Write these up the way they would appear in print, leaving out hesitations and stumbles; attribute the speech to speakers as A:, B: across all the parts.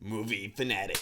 A: movie fanatic.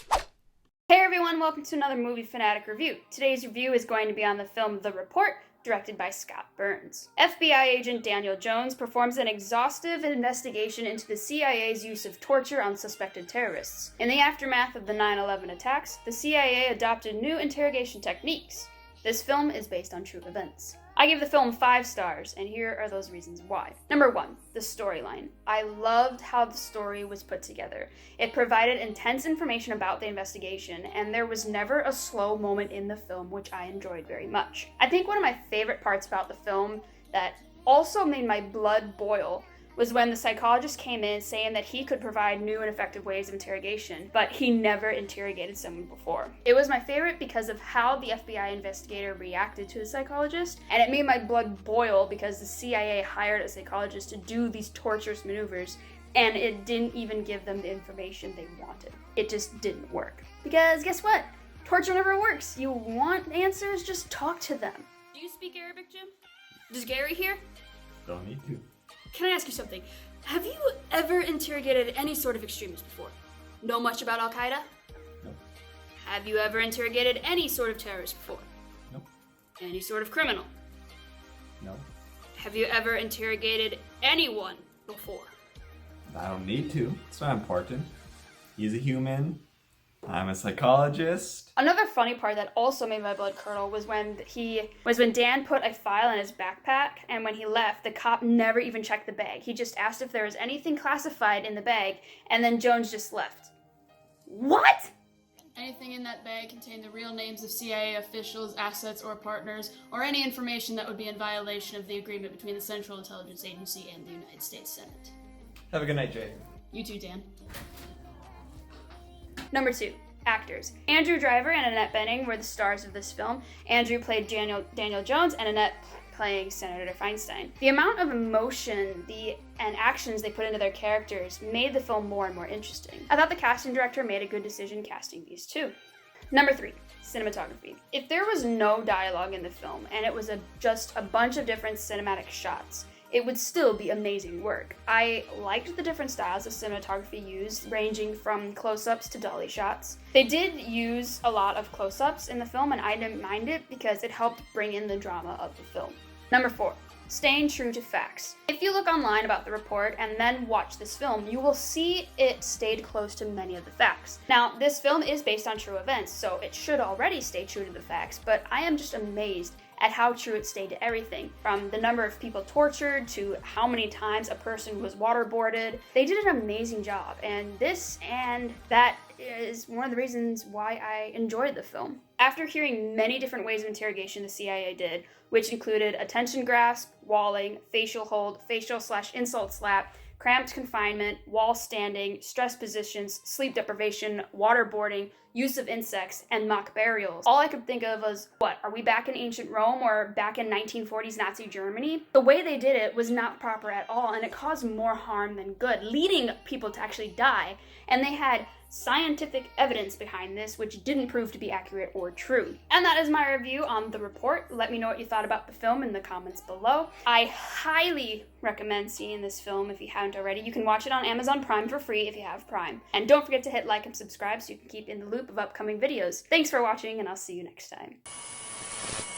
B: Hey everyone, welcome to another Movie Fanatic review. Today's review is going to be on the film The Report, directed by Scott Burns. FBI agent Daniel Jones performs an exhaustive investigation into the CIA's use of torture on suspected terrorists. In the aftermath of the 9/11 attacks, the CIA adopted new interrogation techniques. This film is based on true events. I gave the film 5 stars, and here are those reasons why. Number 1, the storyline. I loved how the story was put together. It provided intense information about the investigation, and there was never a slow moment in the film, which I enjoyed very much. I think one of my favorite parts about the film that also made my blood boil was when the psychologist came in saying that he could provide new and effective ways of interrogation, but he never interrogated someone before. It was my favorite because of how the FBI investigator reacted to the psychologist, and it made my blood boil because the CIA hired a psychologist to do these torturous maneuvers, and it didn't even give them the information they wanted. It just didn't work. Because guess what? Torture never works. You want answers? Just talk to them. Do you speak Arabic, Jim? Does Gary here?
A: Don't need to.
B: Can I ask you something? Have you ever interrogated any sort of extremist before? Know much about Al-Qaeda?
A: No.
B: Have you ever interrogated any sort of terrorist before?
A: No.
B: Any sort of criminal?
A: No.
B: Have you ever interrogated anyone before?
A: I don't need to. It's not important. He's a human. I'm a psychologist.
B: Another funny part that also made my blood curdle was when Dan put a file in his backpack, and when he left, the cop never even checked the bag. He just asked if there was anything classified in the bag, and then Jones just left. What?
C: Anything in that bag contained the real names of CIA officials, assets, or partners, or any information that would be in violation of the agreement between the Central Intelligence Agency and the United States Senate.
D: Have a good night, Jay.
C: You too, Dan.
B: Number 2, actors. Andrew Driver and Annette Bening were the stars of this film. Andrew played Daniel Jones and Annette playing Senator Feinstein. The amount of emotion and actions they put into their characters made the film more and more interesting. I thought the casting director made a good decision casting these two. Number 3, cinematography. If there was no dialogue in the film and it was just a bunch of different cinematic shots, it would still be amazing work. I liked the different styles of cinematography used, ranging from close-ups to dolly shots. They did use a lot of close-ups in the film, and I didn't mind it because it helped bring in the drama of the film. Number 4, staying true to facts. If you look online about The Report and then watch this film, you will see it stayed close to many of the facts. Now, this film is based on true events, so it should already stay true to the facts, but I am just amazed at how true it stayed to everything, from the number of people tortured to how many times a person was waterboarded. They did an amazing job, and that is one of the reasons why I enjoyed the film. After hearing many different ways of interrogation the CIA did, which included attention grasp, walling, facial hold, facial/insult slap, cramped confinement, wall standing, stress positions, sleep deprivation, waterboarding, use of insects, and mock burials. All I could think of was, what, are we back in ancient Rome or back in 1940s Nazi Germany? The way they did it was not proper at all, and it caused more harm than good, leading people to actually die. And they had scientific evidence behind this, which didn't prove to be accurate or true. And that is my review on The Report. Let me know what you thought about the film in the comments below. I highly recommend seeing this film if you haven't already. You can watch it on Amazon Prime for free if you have Prime. And don't forget to hit like and subscribe so you can keep in the loop of upcoming videos. Thanks for watching, and I'll see you next time.